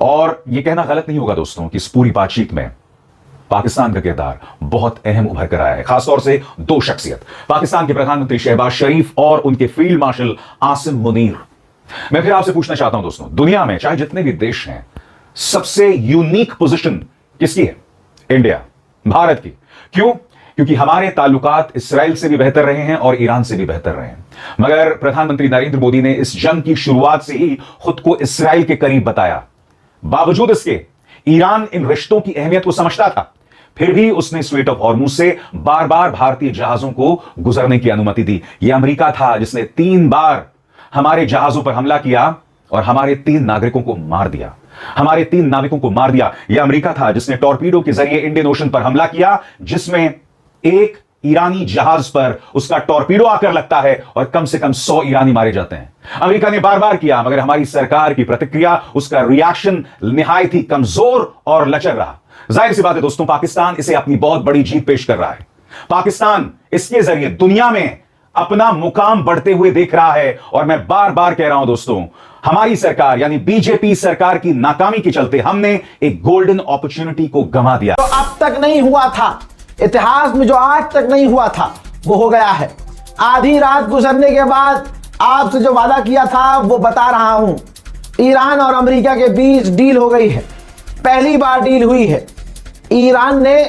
और यह कहना गलत नहीं होगा दोस्तों कि इस पूरी बातचीत में पाकिस्तान का किरदार बहुत अहम उभर कर आया है, खासतौर से दो शख्सियत, पाकिस्तान के प्रधानमंत्री शहबाज शरीफ और उनके फील्ड मार्शल आसिम मुनीर। मैं फिर आपसे पूछना चाहता हूं दोस्तों, दुनिया में चाहे जितने भी देश हैं, सबसे यूनिक पोजीशन किसकी है? इंडिया, भारत की। क्यों? क्योंकि हमारे ताल्लुकात इस्राइल से भी बेहतर रहे हैं और ईरान से भी बेहतर रहे हैं। मगर प्रधानमंत्री नरेंद्र मोदी ने इस जंग की शुरुआत से ही खुद को इस्राइल के करीब बताया। बावजूद इसके ईरान इन रिश्तों की अहमियत को समझता था, फिर भी उसने स्ट्रेट ऑफ हॉर्मुज से बार बार भारतीय जहाजों को गुजरने की अनुमति दी। यह अमेरिका था जिसने 3 बार हमारे जहाजों पर हमला किया और हमारे 3 नागरिकों को मार दिया। हमारे 3 नाविकों को मार दिया। यह अमेरिका था जिसने टॉर्पीडो के जरिए इंडियन ओशन पर हमला किया, जिसमें एक ईरानी जहाज पर उसका टॉर्पीडो आकर लगता है और कम से कम 100 ईरानी मारे जाते हैं। अमेरिका ने बार बार किया, मगर हमारी सरकार की प्रतिक्रिया, उसका रिएक्शन निहायत ही कमजोर और लचर रहा। जाहिर सी बात है दोस्तों, पाकिस्तान इसे अपनी बहुत बड़ी जीत पेश कर रहा है। पाकिस्तान इसके जरिए दुनिया में अपना मुकाम बढ़ते हुए देख रहा है। और मैं बार बार कह रहा हूं दोस्तों, हमारी सरकार यानी बीजेपी सरकार की नाकामी के चलते हमने एक गोल्डन अपॉर्चुनिटी को गंवा दिया। तो अब तक नहीं हुआ था, इतिहास में जो आज तक नहीं हुआ था वो हो गया है। आधी रात गुजरने के बाद आपसे जो वादा किया था वो बता रहा हूं। ईरान और अमेरिका के बीच डील हो गई है, पहली बार डील हुई है। ईरान ने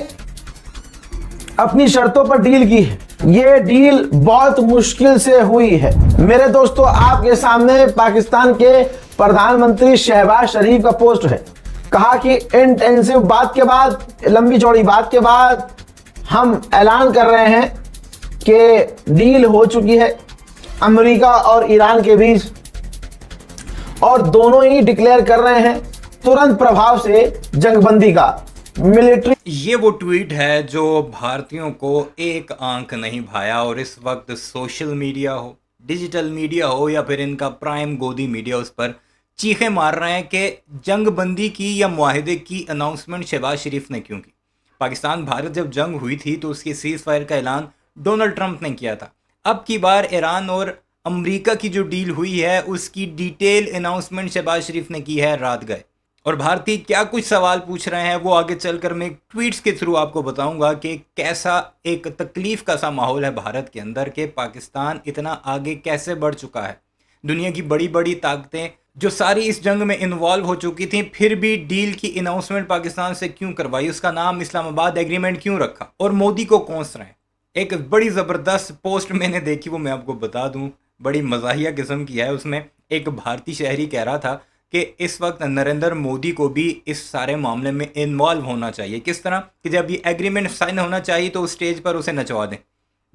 अपनी शर्तों पर डील की है। यह डील बहुत मुश्किल से हुई है। मेरे दोस्तों, आपके सामने पाकिस्तान के प्रधानमंत्री शहबाज शरीफ का पोस्ट है। कहा कि इंटेंसिव बात के बाद, लंबी चौड़ी बात के बाद हम ऐलान कर रहे हैं कि डील हो चुकी है अमेरिका और ईरान के बीच, और दोनों ही डिक्लेयर कर रहे हैं तुरंत प्रभाव से जंगबंदी का, मिलिट्री। ये वो ट्वीट है जो भारतीयों को एक आंक नहीं भाया, और इस वक्त सोशल मीडिया हो, डिजिटल मीडिया हो या फिर इनका प्राइम गोदी मीडिया उस पर चीखें मार रहे हैं कि जंगबंदी की या मुआहिदे की अनाउंसमेंट शहबाज शरीफ ने क्यों की। पाकिस्तान भारत जब जंग हुई थी तो उसकी सीज फायर का ऐलान डोनाल्ड ट्रंप ने किया था। अब की बार ईरान और अमेरिका की जो डील हुई है उसकी डिटेल अनाउंसमेंट शहबाज शरीफ ने की है रात गए। और भारतीय क्या कुछ सवाल पूछ रहे हैं वो आगे चलकर मैं ट्वीट्स के थ्रू आपको बताऊंगा कि कैसा एक तकलीफ का सा माहौल है भारत के अंदर कि पाकिस्तान इतना आगे कैसे बढ़ चुका है। दुनिया की बड़ी बड़ी ताकतें जो सारी इस जंग में इन्वॉल्व हो चुकी थी, फिर भी डील की अनाउंसमेंट पाकिस्तान से क्यों करवाई, उसका नाम इस्लामाबाद एग्रीमेंट क्यों रखा, और मोदी को कोस रहे हैं। एक बड़ी ज़बरदस्त पोस्ट मैंने देखी, वो मैं आपको बता दूं, बड़ी मज़ाहिया किस्म की है। उसमें एक भारतीय शहरी कह रहा था कि इस वक्त नरेंद्र मोदी को भी इस सारे मामले में इन्वॉल्व होना चाहिए। किस तरह कि जब ये एग्रीमेंट साइन होना चाहिए तो उस स्टेज पर उसे नचवा दें,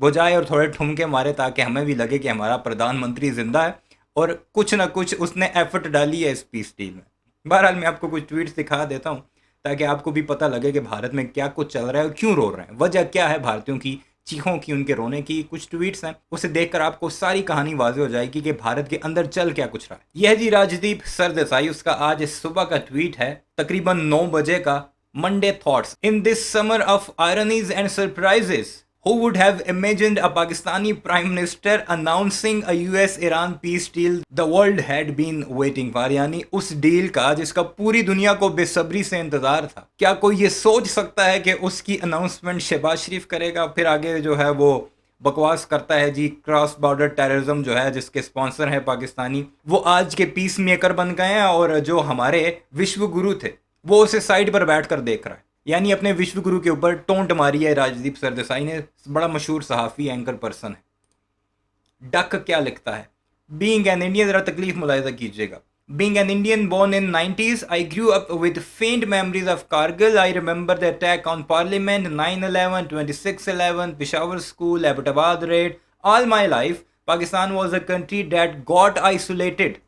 वो जाए और थोड़े ठुमके मारे, ताकि हमें भी लगे कि हमारा प्रधानमंत्री जिंदा है और कुछ ना कुछ उसने एफर्ट डाली है इस पीस डील में। बहरहाल मैं आपको कुछ ट्वीट्स दिखा देता हूँ ताकि आपको भी पता लगे कि भारत में क्या कुछ चल रहा है और क्यों रो रहे हैं, वजह क्या है भारतीयों की चीखों की, उनके रोने की। कुछ ट्वीट्स हैं, उसे देखकर आपको सारी कहानी वाज़ेह हो जाएगी कि भारत के अंदर चल क्या कुछ रहा है। यह जी राजदीप सरदेसाई, उसका आज सुबह का ट्वीट है तकरीबन 9 बजे का। Monday thoughts in this summer of ironies and surprises, who would have imagined a Pakistani prime minister announcing a US-Iran peace deal the world had been waiting for, यानी उस डील का जिसका पूरी दुनिया को बेसब्री से इंतजार था। क्या कोई ये सोच सकता है कि उसकी अनाउंसमेंट शहबाज शरीफ करेगा? फिर आगे जो है वो बकवास करता है जी, क्रॉस बॉर्डर टेररिज्म जो है जिसके स्पॉन्सर है पाकिस्तानी, वो आज के पीस मेकर बन गए हैं, और जो हमारे विश्व गुरु थे वो उसे साइड पर बैठ कर देख रहा है। यानी अपने विश्व गुरु के ऊपर टोंट मारी है राजदीप सरदेसाई ने। बड़ा मशहूर सहाफ़ी एंकर पर्सन है। डक क्या लिखता है, बीइंग एन इंडियन, ज़रा तकलीफ मुलाहिजा कीजिएगा। Being an Indian born in 90s, I grew up with faint memories of Kargil. I remember the attack on Parliament, 9/11, 26/11, Peshawar School, Abbottabad raid. All my life, Pakistan was a country that got isolated,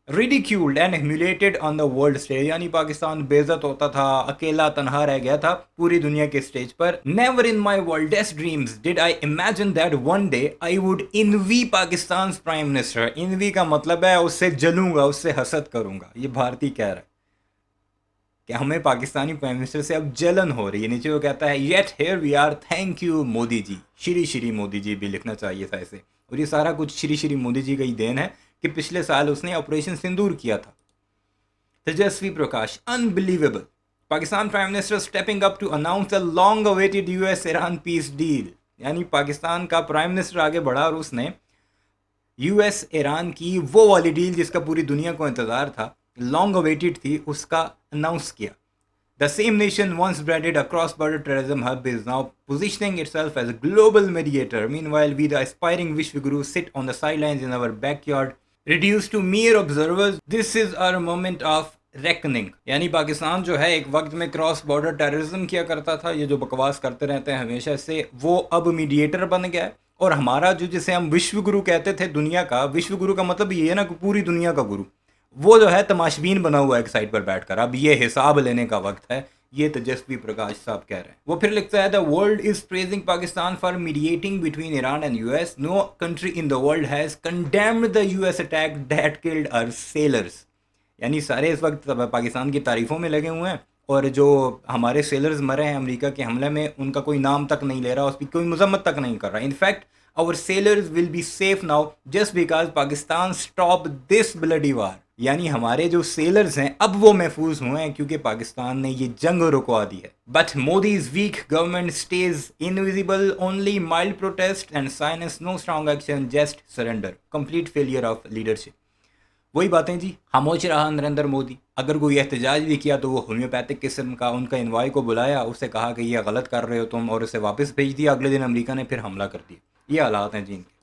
ridiculed and humiliated on the world stage. यानी पाकिस्तान बेइज्जत होता था, अकेला तनहा रह गया था पूरी दुनिया के स्टेज पर। Never in my wildest dreams did I imagine that one day I would envy Pakistan's prime minister. envy का मतलब है उससे जलूंगा, उससे हसद करूंगा। ये भारतीय कह रहा है कि हमें पाकिस्तानी प्राइम मिनिस्टर से अब जलन हो रही है। नीचे वो कहता है yet here we are, thank you Modi ji. Shri Shri Modi ji भी लिखना चाहिए था ऐसे। और ये सारा कुछ श्री श्री मोदी जी का ही देन है कि पिछले साल उसने ऑपरेशन सिंदूर किया था। Tejasvi Prakash, unbelievable. Pakistan Prime Minister stepping up to announce a long-awaited US-Iran peace deal. यानी पाकिस्तान का प्राइम मिनिस्टर आगे बढ़ा और उसने US ईरान की वो वाली डील जिसका पूरी दुनिया को इंतज़ार था, लॉन्ग अवेटेड थी, उसका अनाउंस किया. The same nation once branded a cross-border terrorism hub is now positioning itself as a global mediator. Meanwhile, we, the aspiring Vishwagurus, sit on the sidelines in our backyard, reduced to mere observers. This is our moment of reckoning. यानी पाकिस्तान जो है एक वक्त में cross border terrorism किया करता था, ये जो बकवास करते रहते हैं हमेशा से, वो अब मीडिएटर बन गया है. और हमारा जो जिसे हम विश्वगुरु कहते थे दुनिया का, विश्वगुरु का मतलब ये है ना कि पूरी दुनिया का गुरु, वो जो है तमाशबीन बना हुआ है एक साइड पर बैठकर. अब ये हिसाब लेने का वक्त है, ये तेजस्वी प्रकाश साहब कह रहे हैं. वो फिर लिखता है the world is praising Pakistan for mediating between Iran and US. No country in the world has condemned the US attack that killed our sailors. यानी सारे इस वक्त पाकिस्तान की तारीफों में लगे हुए हैं और जो हमारे सेलर्स मरे हैं अमेरिका के हमले में, उनका कोई नाम तक नहीं ले रहा, उस पर कोई मजम्मत तक नहीं कर रहा. In fact our sailors will be safe now just because Pakistan stop this bloody war. यानी हमारे जो सेलर्स हैं अब वो महफूज हुए हैं क्योंकि पाकिस्तान ने ये जंग रुकवा दी है. But Modi's weak government stays invisible, only mild protest and silence, no strong action, just surrender, complete failure of leadership. वही बातें जी, खामोश रहा नरेंद्र मोदी. अगर कोई एहतजाज भी किया तो वो होम्योपैथिक किस्म का, उनका इन्वाई को बुलाया, उससे कहा कि ये गलत कर रहे हो तुम, और उसे वापस भेज दिया. अगले दिन अमेरिका ने फिर हमला कर दिया. ये हालात हैं जी इनके.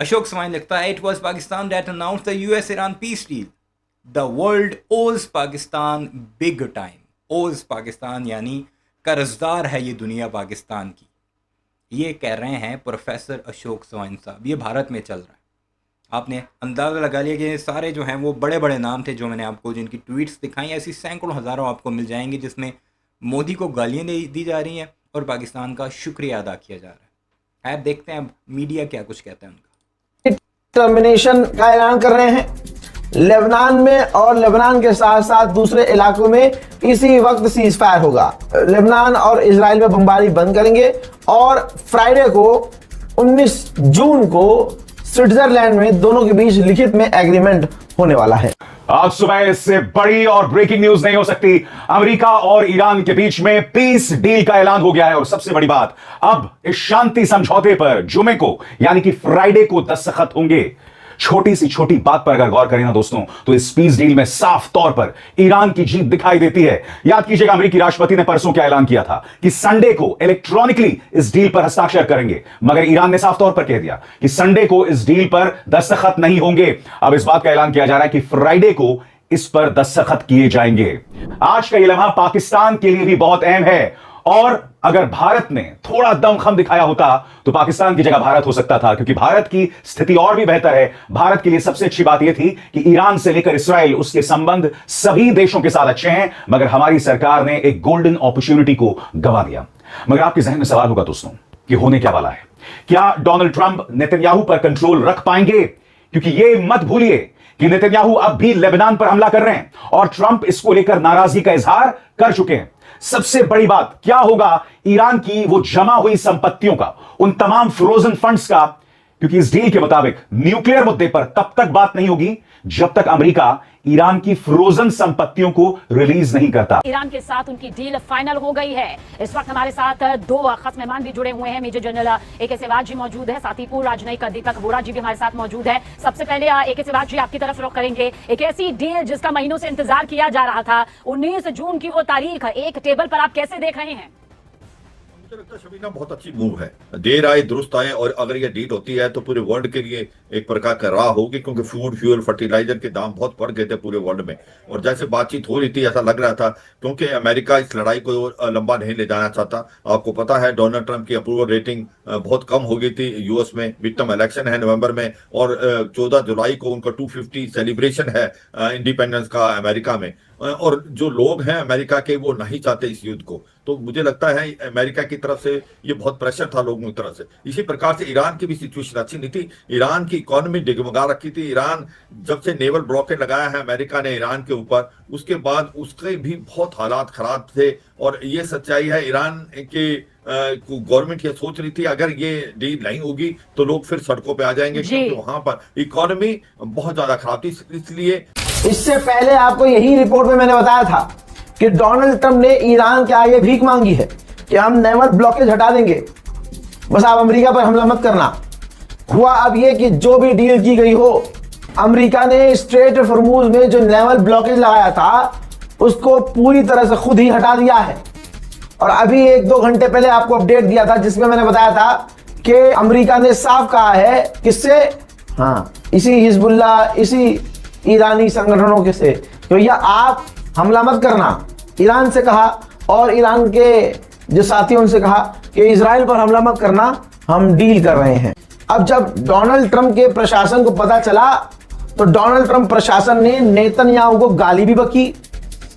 अशोक स्वाइन लिखता है it was Pakistan that announced the US Iran peace deal. The world ओज पाकिस्तान बिग टाइम. ओज पाकिस्तान यानी कर्जदार है ये दुनिया पाकिस्तान की. ये कह रहे हैं प्रोफेसर अशोक स्वाइन साहब. ये भारत में चल रहा है. आपने अंदाज़ा लगा लिया कि सारे जो हैं वो बड़े बड़े नाम थे जो मैंने आपको जिनकी ट्वीट्स दिखाई, ऐसी सैकड़ों हज़ारों आपको मिल जाएंगी जिसमें मोदी को गालियाँ दी जा रही हैं और पाकिस्तान का शुक्रिया अदा किया जा रहा है. आप देखते हैं अब मीडिया क्या कुछ कहता है उनका. टर्मिनेशन का ऐलान कर रहे हैं लेबनान में, और लेबनान के साथ साथ दूसरे इलाकों में इसी वक्त सीज फायर होगा. लेबनान और इजराइल में बमबारी बंद करेंगे और फ्राइडे को 19 जून को स्विट्जरलैंड में दोनों के बीच लिखित में एग्रीमेंट होने वाला है. आज सुबह इससे बड़ी और ब्रेकिंग न्यूज नहीं हो सकती. अमेरिका और ईरान के बीच में पीस डील का ऐलान हो गया है और सबसे बड़ी बात, अब इस शांति समझौते पर जुमे को यानी कि फ्राइडे को दस्तखत होंगे. छोटी सी छोटी बात पर अगर गौर करें ना दोस्तों, तो इस पीस डील में साफ तौर पर ईरान की जीत दिखाई देती है. याद कीजिएगा अमेरिकी राष्ट्रपति ने परसों क्या ऐलान किया था कि संडे को इलेक्ट्रॉनिकली इस डील पर हस्ताक्षर करेंगे, मगर ईरान ने साफ तौर पर कह दिया कि संडे को इस डील पर दस्तखत नहीं होंगे. अब इस बात का ऐलान किया जा रहा है कि फ्राइडे को इस पर दस्तखत किए जाएंगे. आज का यह लम्हा पाकिस्तान के लिए भी बहुत अहम है और अगर भारत ने थोड़ा दमखम दिखाया होता तो पाकिस्तान की जगह भारत हो सकता था, क्योंकि भारत की स्थिति और भी बेहतर है. भारत के लिए सबसे अच्छी बात यह थी कि ईरान से लेकर इस्राइल, उसके संबंध सभी देशों के साथ अच्छे हैं, मगर हमारी सरकार ने एक गोल्डन अपॉर्चुनिटी को गंवा दिया. मगर आपके जहन में सवाल होगा दोस्तों कि होने क्या वाला है. क्या डोनाल्ड ट्रंप नेतन्याहू पर कंट्रोल रख पाएंगे? क्योंकि यह मत भूलिए कि नेतन्याहू अब भी लेबनान पर हमला कर रहे हैं और ट्रंप इसको लेकर नाराजगी का इजहार कर चुके हैं. सबसे बड़ी बात, क्या होगा ईरान की वो जमा हुई संपत्तियों का, उन तमाम फ्रोजन फंड्स का? क्योंकि इस डील के मुताबिक न्यूक्लियर मुद्दे पर तब तक बात नहीं होगी जब तक अमेरिका ईरान की फ्रोजन संपत्तियों को रिलीज नहीं करता. ईरान के साथ उनकी डील फाइनल हो गई है. इस वक्त हमारे साथ दो खास मेहमान भी जुड़े हुए हैं. मेजर जनरल AK सहवाग जी मौजूद है, साथ ही पूर्व राजनयिक दीपक वोरा जी भी हमारे साथ मौजूद है. सबसे पहले AK सहवाग जी आपकी तरफ रुख करेंगे. एक ऐसी डील जिसका महीनों से इंतजार किया जा रहा था, 19 जून की वो तारीख एक टेबल पर आप कैसे देख रहे हैं? मुझे लगता है शबीना बहुत अच्छी मूव है. देर आए दुरुस्त आए, और अगर ये डील होती है तो पूरे वर्ल्ड के लिए एक प्रकार का राह होगी, क्योंकि फूड, फ्यूल, फर्टिलाइजर के दाम बहुत बढ़ गए थे पूरे वर्ल्ड में. और जैसे बातचीत हो रही थी ऐसा लग रहा था क्योंकि अमेरिका इस लड़ाई को लंबा नहीं ले जाना चाहता. आपको पता है डोनाल्ड ट्रंप की अप्रूवल रेटिंग बहुत कम हो गई थी यूएस में. मिड टर्म इलेक्शन है नवंबर में और 14 जुलाई को उनका 250 सेलिब्रेशन है इंडिपेंडेंस का अमेरिका में. और जो लोग हैं अमेरिका के वो नहीं चाहते इस युद्ध को. तो मुझे लगता है अमेरिका की तरफ से ये बहुत प्रेशर था लोगों की तरफ से. इसी प्रकार से ईरान की भी सिचुएशन अच्छी नहीं थी. ईरान की इकोनॉमी डिगमगा रखी थी. ईरान जब से नेवल ब्लॉकेड लगाया है अमेरिका ने ईरान के ऊपर, उसके बाद उसके भी बहुत हालात खराब थे. और ये सच्चाई है, ईरान के गवर्नमेंट ये सोच रही थी अगर ये डील नहीं होगी तो लोग फिर सड़कों पे आ जाएंगे, क्योंकि वहां पर इकोनॉमी बहुत ज्यादा खराब थी. इसलिए इससे पहले आपको यही रिपोर्ट में मैंने बताया था कि डोनाल्ड ट्रंप ने ईरान के आगे भीख मांगी है कि हम नेवल ब्लॉकेज हटा देंगे, बस आप अमेरिका पर हमला मत करना। हुआ अब यह कि जो भी डील की गई हो, अमेरिका ने स्ट्रेट ऑफ हॉर्मुज में जो नेवल ब्लॉकेज लगाया था उसको पूरी तरह से खुद ही हटा दिया है। और अभी 1-2 घंटे पहले आपको अपडेट दिया था जिसमें मैंने बताया था कि अमेरिका ने साफ कहा है किससे, हाँ, इसी हिजबुल्ला, इसी ईरानी संगठनों के से, तो यह आप हमला मत करना, ईरान से कहा। और ईरान के जो साथी उनसे कहा कि इजराइल पर हमला मत करना, हम डील कर रहे हैं। अब जब डोनाल्ड ट्रंप के प्रशासन को पता चला तो डोनाल्ड ट्रंप प्रशासन ने नेतन्याहू को गाली भी बकी,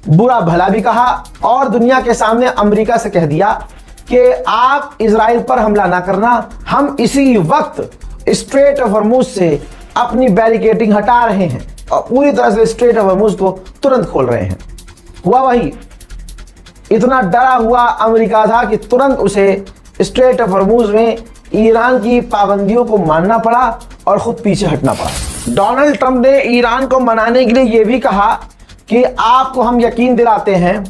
बुरा भला भी कहा और दुनिया के सामने अमेरिका से कह दिया कि आप इजराइल पर हमला ना करना, हम इसी वक्त स्ट्रेट ऑफ हॉर्मुज से अपनी बैरिकेडिंग हटा रहे हैं और पूरी तरह से स्ट्रेट ऑफ हॉर्मुज को तुरंत खोल रहे हैं। हुआ वही, इतना डरा हुआ अमेरिका था कि तुरंत उसे स्ट्रेट ऑफ हॉर्मुज में ईरान की पाबंदियों को मानना पड़ा और खुद पीछे हटना पड़ा। डोनाल्ड ट्रंप ने ईरान को मनाने के लिए यह भी कहा कि आपको हम यकीन दिलाते हैं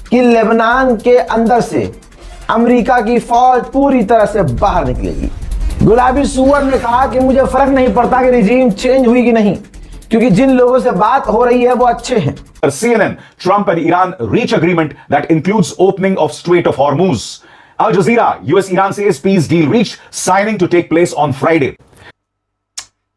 कि लेबनान के अंदर से अमेरिका की फौज पूरी तरह से बाहर निकलेगी। गुलाबी सुअर ने कहा कि मुझे फर्क नहीं पड़ता कि रिजीम चेंज हुई कि नहीं, क्योंकि जिन लोगों से बात हो रही है वो अच्छे हैं। CNN, Trump and Iran reach agreement that includes opening of Strait of Hormuz. Al Jazeera, US-Iran says peace deal reached, signing to take place on Friday.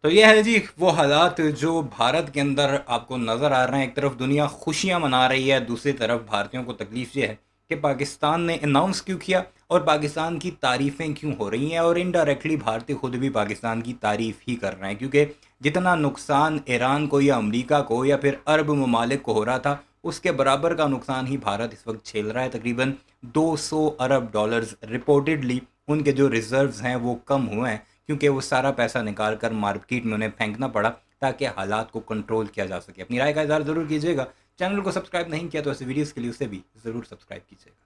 तो ये है जी वो हालात जो भारत के अंदर आपको नज़र आ रहे हैं। एक तरफ दुनिया खुशियां मना रही है, दूसरी तरफ भारतीयों को तकलीफ ये है कि पाकिस्तान ने अनाउंस क्यों किया और पाकिस्तान की तारीफ़ें क्यों हो रही हैं, और इनडायरेक्टली भारतीय खुद भी पाकिस्तान की तारीफ़ ही कर रहे हैं, क्योंकि जितना नुकसान ईरान को या अमेरिका को या फिर अरब ममालिक को हो रहा था उसके बराबर का नुकसान ही भारत इस वक्त झेल रहा है। तकरीबन 200 अरब डॉलर्स रिपोर्टेडली उनके जो रिजर्व्स हैं वो कम हुए हैं, क्योंकि वो सारा पैसा निकाल कर मार्केट में उन्हें फेंकना पड़ा ताकि हालात को कंट्रोल किया जा सके। अपनी राय का इज़हार ज़रूर कीजिएगा। चैनल को सब्सक्राइब नहीं किया तो ऐसे वीडियोस के लिए उसे भी ज़रूर सब्सक्राइब कीजिएगा।